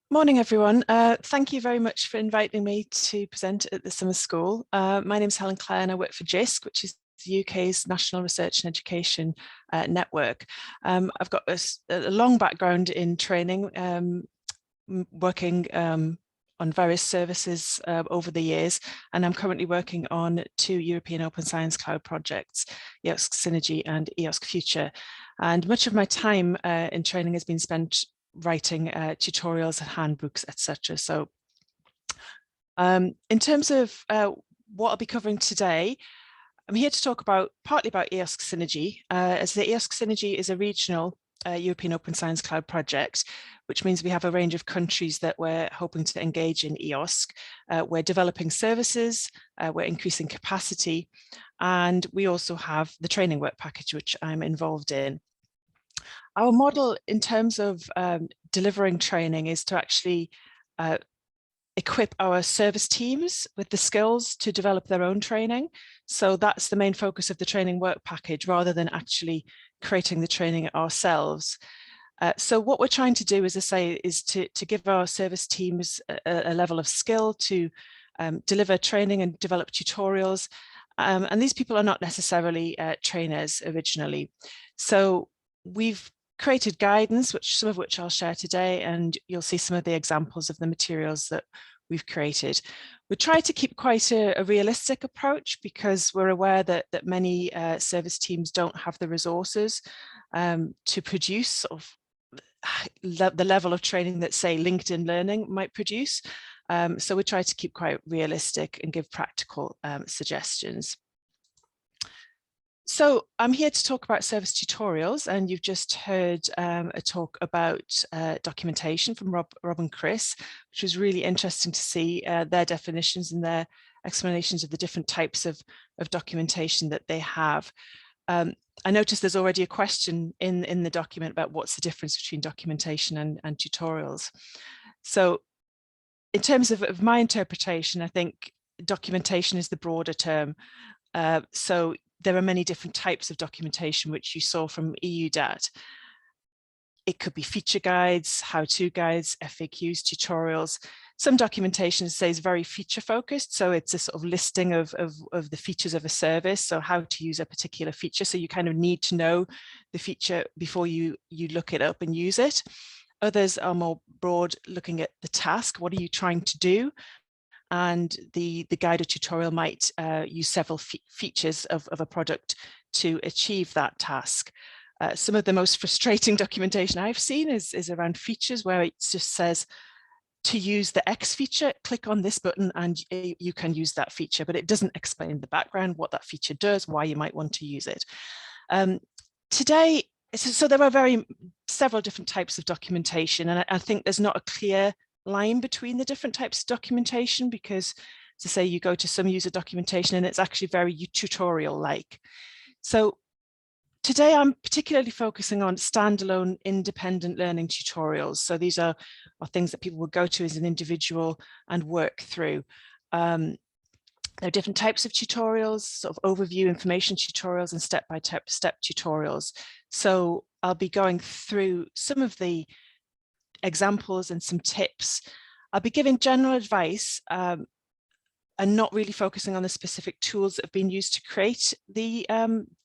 Morning, everyone. Thank you very much for inviting me to present at the summer school. My name is Helen Clare and I work for JISC, which is the UK's National Research and Education Network. I've got a long background in training, working on various services over the years, and I'm currently working on 2 European Open Science Cloud projects, EOSC Synergy and EOSC Future. And much of my time in training has been spent writing tutorials, handbooks, etc. So in terms of what I'll be covering today, I'm here to talk partly about EOSC Synergy, as the EOSC Synergy is a regional European Open Science Cloud project, which means we have a range of countries that we're hoping to engage in EOSC. We're developing services, we're increasing capacity, and we also have the training work package, which I'm involved in. Our model in terms of delivering training is to actually equip our service teams with the skills to develop their own training. So that's the main focus of the training work package, rather than actually creating the training ourselves. So what we're trying to do, as I say, is to give our service teams a level of skill to deliver training and develop tutorials. And these people are not necessarily trainers originally. So we've created guidance, some of which I'll share today, and you'll see some of the examples of the materials that we've created. We try to keep quite a realistic approach, because we're aware that many service teams don't have the resources to produce sort of the level of training that, say, LinkedIn Learning might produce. So we try to keep quite realistic and give practical suggestions. So I'm here to talk about service tutorials, and you've just heard a talk about documentation from Rob and Chris, which was really interesting to see their definitions and their explanations of the different types of documentation that they have. I noticed there's already a question in the document about what's the difference between documentation and tutorials. So in terms of my interpretation, I think documentation is the broader term. So there are many different types of documentation, which you saw from EUDAT. It could be feature guides, how-to guides, FAQs, tutorials. Some documentation says very feature focused. So it's a sort of listing of the features of a service. So how to use a particular feature. So you kind of need to know the feature before you look it up and use it. Others are more broad, looking at the task. What are you trying to do? And the guide or tutorial might use several features of a product to achieve that task. Some of the most frustrating documentation I've seen is around features, where it just says, to use the X feature, click on this button and you can use that feature, but it doesn't explain the background, what that feature does, why you might want to use it. Today, so there are several different types of documentation, and I think there's not a clear line between the different types of documentation, because, to say, you go to some user documentation and it's actually very tutorial-like. So today I'm particularly focusing on standalone independent learning tutorials. So these are things that people will go to as an individual and work through. There are different types of tutorials, sort of overview information tutorials and step-by-step tutorials. So I'll be going through some of the examples and some tips. I'll be giving general advice and not really focusing on the specific tools that have been used to create the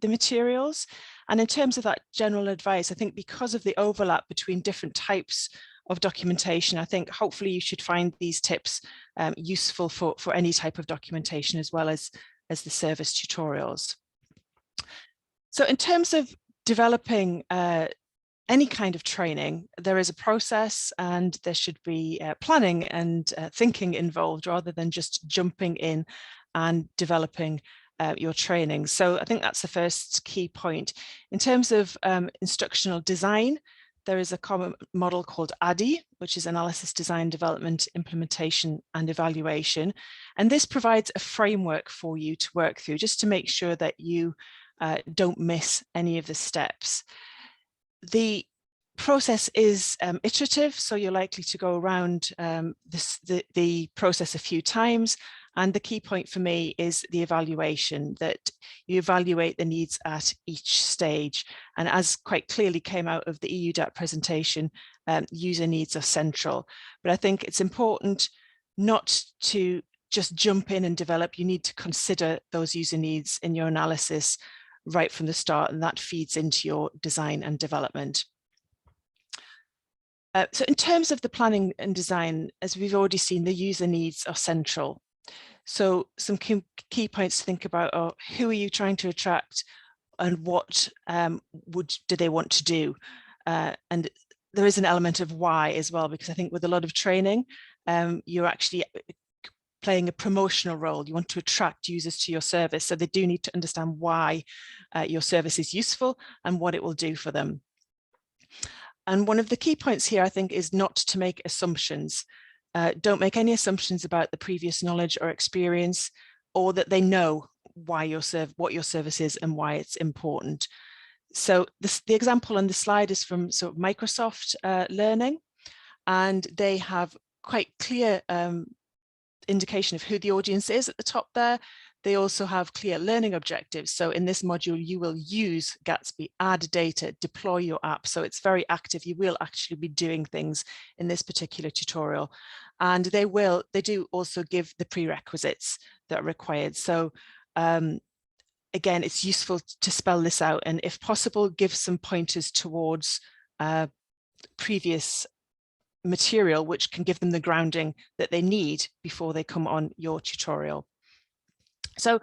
materials. And in terms of that general advice, I think because of the overlap between different types of documentation, I think hopefully you should find these tips useful for any type of documentation, as well as the service tutorials. So in terms of developing any kind of training, there is a process, and there should be planning and thinking involved, rather than just jumping in and developing your training. So I think that's the first key point. In terms of instructional design, there is a common model called ADDIE, which is Analysis, Design, Development, Implementation and Evaluation. And this provides a framework for you to work through, just to make sure that you don't miss any of the steps. The process is iterative, so you're likely to go around the process a few times, And the key point for me is the evaluation, that you evaluate the needs at each stage. And as quite clearly came out of the EUDAT presentation, user needs are central. But I think it's important not to just jump in and develop. You need to consider those user needs in your analysis right from the start, and that feeds into your design and development. So in terms of the planning and design, as we've already seen, the user needs are central. So some key points to think about are: who are you trying to attract, and what do they want to do? And there is an element of why as well, because I think with a lot of training, you're actually playing a promotional role. You want to attract users to your service, so they do need to understand why your service is useful and what it will do for them. And one of the key points here, I think, is not to make assumptions. Don't make any assumptions about the previous knowledge or experience, or that they know why what your service is and why it's important. So the example on the slide is from Microsoft Learning, and they have quite clear indication of who the audience is at the top there. They also have clear learning objectives. So in this module, you will use Gatsby, add data, deploy your app. So it's very active. You will actually be doing things in this particular tutorial. And they do also give the prerequisites that are required. So again, it's useful to spell this out, and if possible, give some pointers towards previous material, which can give them the grounding that they need before they come on your tutorial. So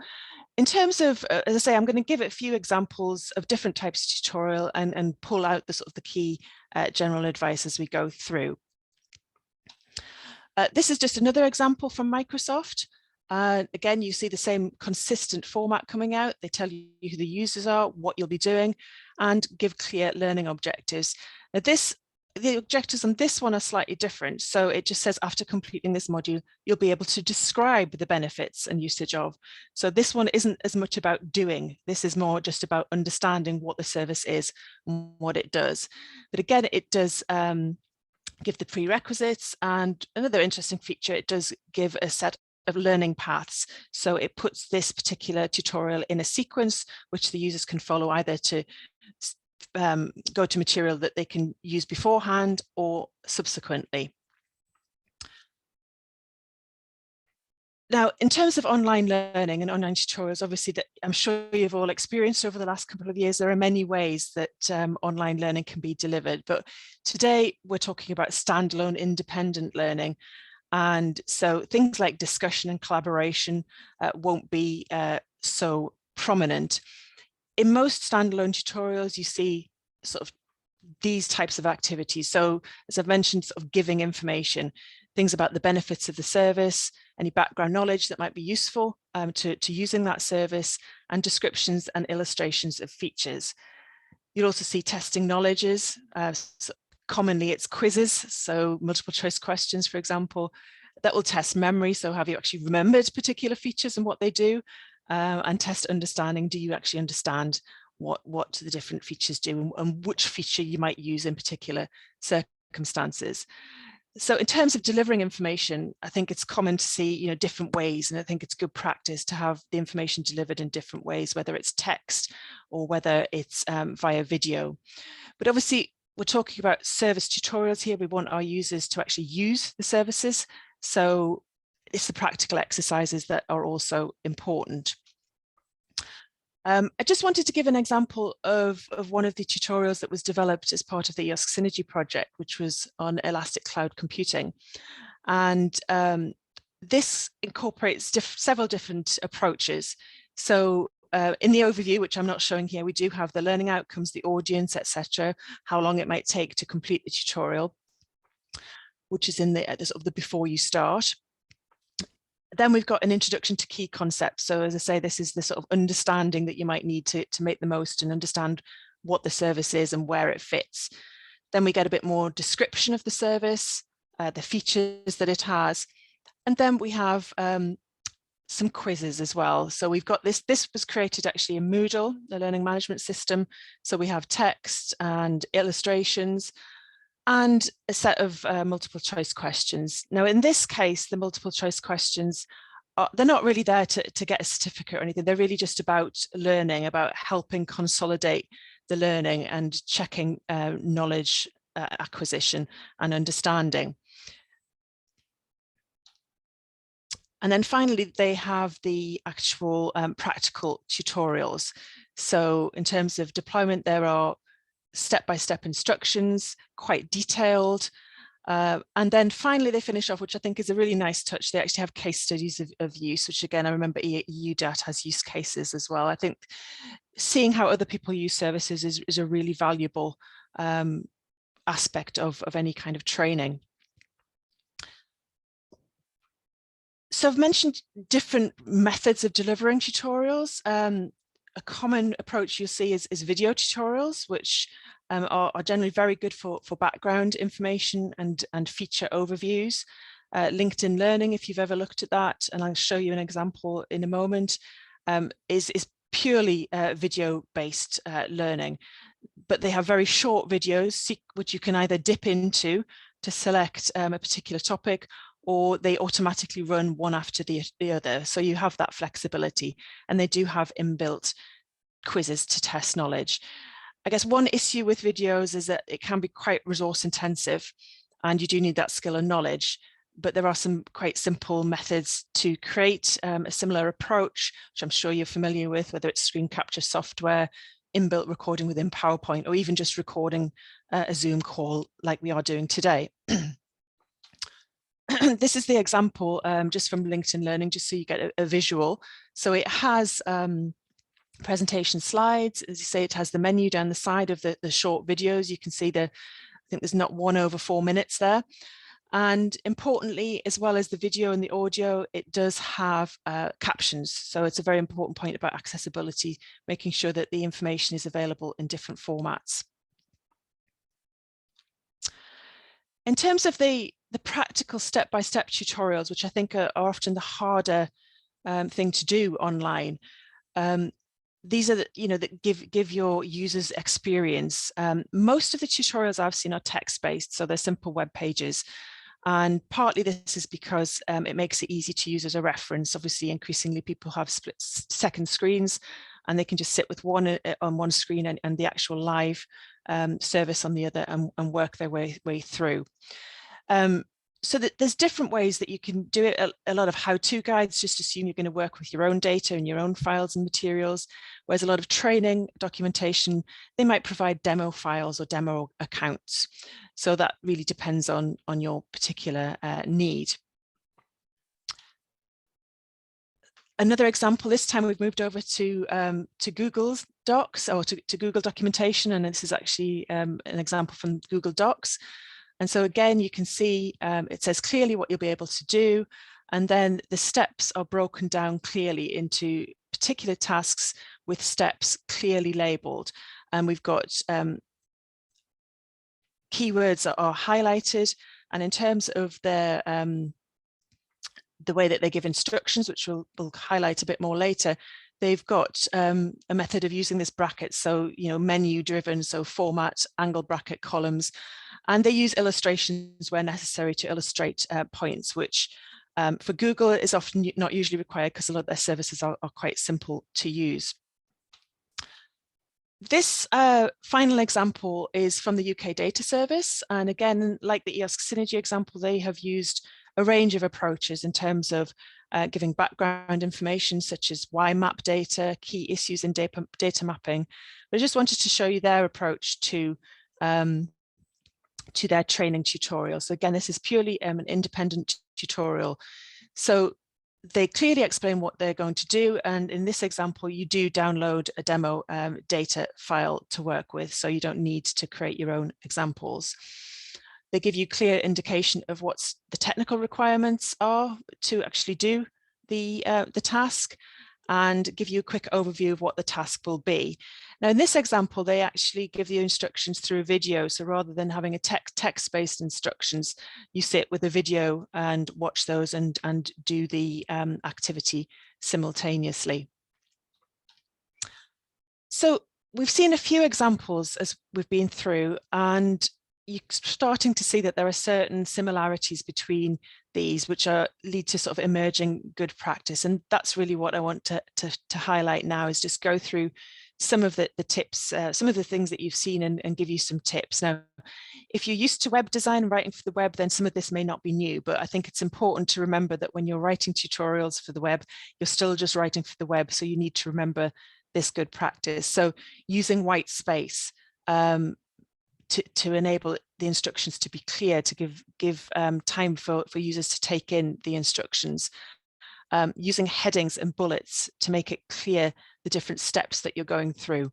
in terms of, as I say, I'm going to give a few examples of different types of tutorial and pull out the the key general advice as we go through. This is just another example from Microsoft. Again, you see the same consistent format coming out. They tell you who the users are, what you'll be doing, and give clear learning objectives. Now the objectives on this one are slightly different. So it just says, after completing this module, you'll be able to describe the benefits and usage of. So this one isn't as much about doing. This is more just about understanding what the service is and what it does. But again, it does give the prerequisites, and another interesting feature, it does give a set of learning paths. So it puts this particular tutorial in a sequence which the users can follow, either to go to material that they can use beforehand or subsequently. Now, in terms of online learning and online tutorials, obviously that I'm sure you've all experienced over the last couple of years, there are many ways that online learning can be delivered. But today we're talking about standalone independent learning. And so things like discussion and collaboration won't be so prominent. In most standalone tutorials, you see these types of activities. So as I've mentioned, giving information, things about the benefits of the service, any background knowledge that might be useful to using that service, and descriptions and illustrations of features. You'll also see testing knowledges. So commonly it's quizzes, so multiple choice questions, for example, that will test memory. So have you actually remembered particular features and what they do? And test understanding. Do you actually understand what the different features do, and which feature you might use in particular circumstances? So in terms of delivering information, I think it's common to see different ways, and I think it's good practice to have the information delivered in different ways, whether it's text or whether it's via video. But obviously we're talking about service tutorials here. We want our users to actually use the services, so it's the practical exercises that are also important. I just wanted to give an example of one of the tutorials that was developed as part of the EOSC Synergy project, which was on elastic cloud computing. And this incorporates several different approaches. So in the overview, which I'm not showing here, we do have the learning outcomes, the audience, etc., how long it might take to complete the tutorial, which is in the before you start. Then we've got an introduction to key concepts. So as I say, this is the understanding that you might need to make the most and understand what the service is and where it fits. Then we get a bit more description of the service, the features that it has. And then we have some quizzes as well. So we've got this was created actually in Moodle, the learning management system. So we have text and illustrations and a set of multiple choice questions. Now, in this case, the multiple choice questions they're not really there to get a certificate or anything. They're really just about learning, about helping consolidate the learning and checking knowledge acquisition and understanding. And then finally, they have the actual practical tutorials. So in terms of deployment, there are step-by-step instructions, quite detailed. And then finally, they finish off, which I think is a really nice touch. They actually have case studies of use, which again, I remember EUDAT has use cases as well. I think seeing how other people use services is a really valuable aspect of any kind of training. So I've mentioned different methods of delivering tutorials. A common approach you'll see is video tutorials, which are generally very good for background information and feature overviews. LinkedIn Learning, if you've ever looked at that, and I'll show you an example in a moment, is purely video-based learning. But they have very short videos, which you can either dip into to select a particular topic, or they automatically run one after the other. So you have that flexibility, and they do have inbuilt quizzes to test knowledge. I guess one issue with videos is that it can be quite resource intensive, and you do need that skill and knowledge. But there are some quite simple methods to create a similar approach, which I'm sure you're familiar with, whether it's screen capture software, inbuilt recording within PowerPoint, or even just recording a Zoom call like we are doing today. This is the example just from LinkedIn Learning, just so you get a visual. So it has presentation slides. As you say, it has the menu down the side of the short videos. You can see I think there's not one over 4 minutes there. And importantly, as well as the video and the audio, it does have captions. So it's a very important point about accessibility, making sure that the information is available in different formats. In terms of the practical step-by-step tutorials, which I think are often the harder thing to do online, these are that give your users experience. Most of the tutorials I've seen are text-based, so they're simple web pages. And partly this is because it makes it easy to use as a reference. Obviously, increasingly people have split-second screens, and they can just sit with one on one screen and the actual live service on the other, and work their way through. So that there's different ways that you can do it. A lot of how-to guides just assume you're going to work with your own data and your own files and materials, whereas a lot of training documentation, they might provide demo files or demo accounts. So that really depends on your particular need. Another example, this time we've moved over to Google's Docs, or to Google documentation, and this is actually an example from Google Docs. And so again, you can see it says clearly what you'll be able to do, and then the steps are broken down clearly into particular tasks with steps clearly labeled. And we've got keywords that are highlighted, and in terms of their the way that they give instructions, which we'll highlight a bit more later, they've got a method of using this bracket. So, menu driven, so format, angle bracket columns, and they use illustrations where necessary to illustrate points, which for Google is often not usually required because a lot of their services are quite simple to use. This final example is from the UK Data Service. And again, like the EOSC Synergy example, they have used a range of approaches in terms of giving background information such as YMAP data, key issues in data mapping. But I just wanted to show you their approach to their training tutorial. So again, this is purely an independent tutorial. So they clearly explain what they're going to do. And in this example, you do download a demo data file to work with, so you don't need to create your own examples. They give you clear indication of what the technical requirements are to actually do the task, and give you a quick overview of what the task will be. Now, in this example, they actually give you instructions through a video. So rather than having a text-based instructions, you sit with a video and watch those and do the activity simultaneously. So we've seen a few examples as we've been through, and you're starting to see that there are certain similarities between these, which lead to sort of emerging good practice. And that's really what I want to highlight now, is just go through some of the tips, some of the things that you've seen, and give you some tips. Now, if you're used to web design and writing for the web, then some of this may not be new, but I think it's important to remember that when you're writing tutorials for the web, you're still just writing for the web. So you need to remember this good practice. So using white space to enable the instructions to be clear, to give time for users to take in the instructions. Using headings and bullets to make it clear the different steps that you're going through.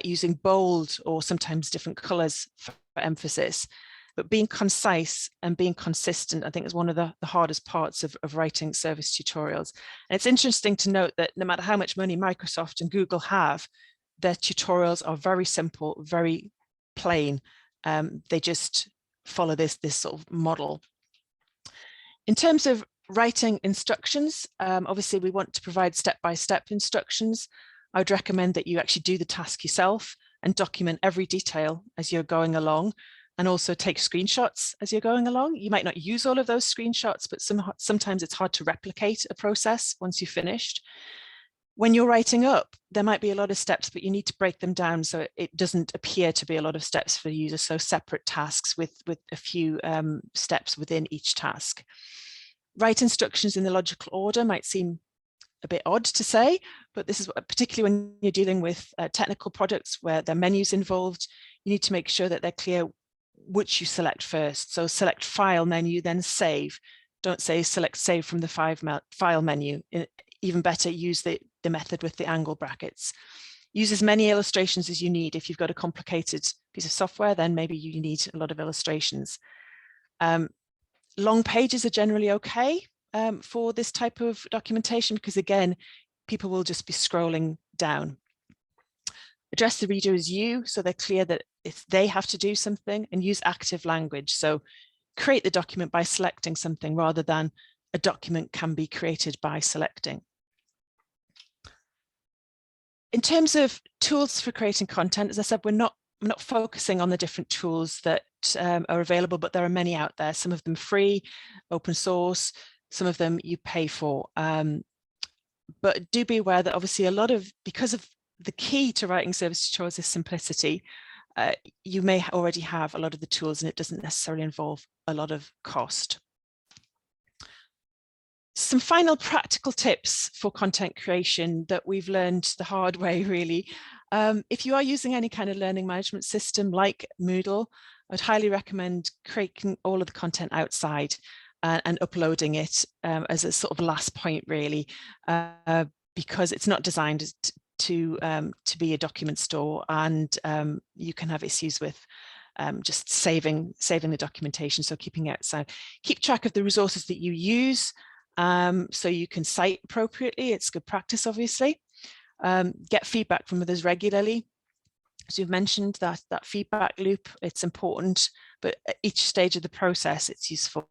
Using bold or sometimes different colors for emphasis. But being concise and being consistent, I think, is one of the hardest parts of writing service tutorials. And it's interesting to note that no matter how much money Microsoft and Google have, their tutorials are very simple, very plain. They just follow this sort of model. In terms of writing instructions, obviously we want to provide step-by-step instructions. I would recommend that you actually do the task yourself and document every detail as you're going along, and also take screenshots as you're going along. You might not use all of those screenshots, but sometimes it's hard to replicate a process once you've finished. When you're writing up, there might be a lot of steps, but you need to break them down so it doesn't appear to be a lot of steps for the user. So separate tasks with a few steps within each task. Write instructions in the logical order might seem a bit odd to say, but this is particularly when you're dealing with technical products where there are menus involved. You need to make sure that they're clear which you select first. So select file menu, then save. Don't say select save from the file menu. Even better, use the method with the angle brackets. Use as many illustrations as you need. If you've got a complicated piece of software, then maybe you need a lot of illustrations. Long pages are generally okay for this type of documentation, because again, people will just be scrolling down. Address the reader as you, so they're clear that if they have to do something, and use active language. So create the document by selecting something rather than a document can be created by selecting. In terms of tools for creating content, as I said, I'm not focusing on the different tools that are available, but there are many out there, some of them free, open source, some of them you pay for. But do be aware that obviously because of the key to writing service tutorials is simplicity, you may already have a lot of the tools and it doesn't necessarily involve a lot of cost. Some final practical tips for content creation that we've learned the hard way, really. If you are using any kind of learning management system like Moodle, I'd highly recommend creating all of the content outside and uploading it as a sort of last point, really, because it's not designed to be a document store, and you can have issues with just saving the documentation. So keeping it outside. Keep track of the resources that you use, so you can cite appropriately. It's good practice, obviously. Get feedback from others regularly. As you've mentioned, that feedback loop, it's important, but at each stage of the process, it's useful.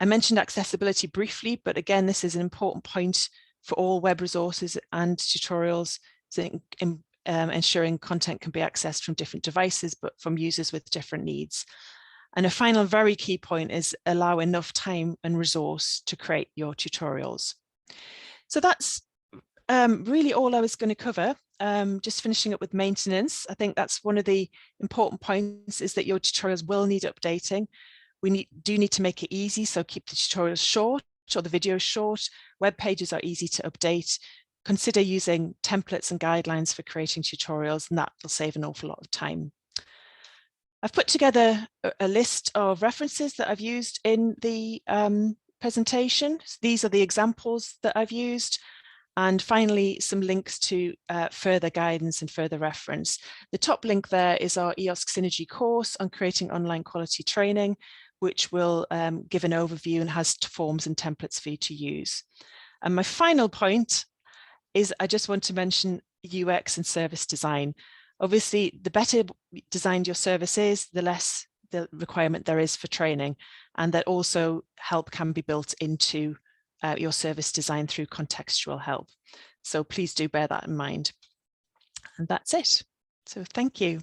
I mentioned accessibility briefly, but again, this is an important point for all web resources and tutorials, so ensuring content can be accessed from different devices, but from users with different needs. And a final very key point is allow enough time and resource to create your tutorials. So that's really all I was going to cover. Just finishing up with maintenance. I think that's one of the important points, is that your tutorials will need updating. We do need to make it easy, so keep the tutorials short or the videos short. Web pages are easy to update. Consider using templates and guidelines for creating tutorials, and that will save an awful lot of time. I've put together a list of references that I've used in the presentation. These are the examples that I've used. And finally, some links to further guidance and further reference. The top link there is our EOSC Synergy course on creating online quality training, which will give an overview and has forms and templates for you to use. And my final point is I just want to mention UX and service design. Obviously, the better designed your service is, the less the requirement there is for training, and that also help can be built into your service design through contextual help. So please do bear that in mind. And that's it. So thank you.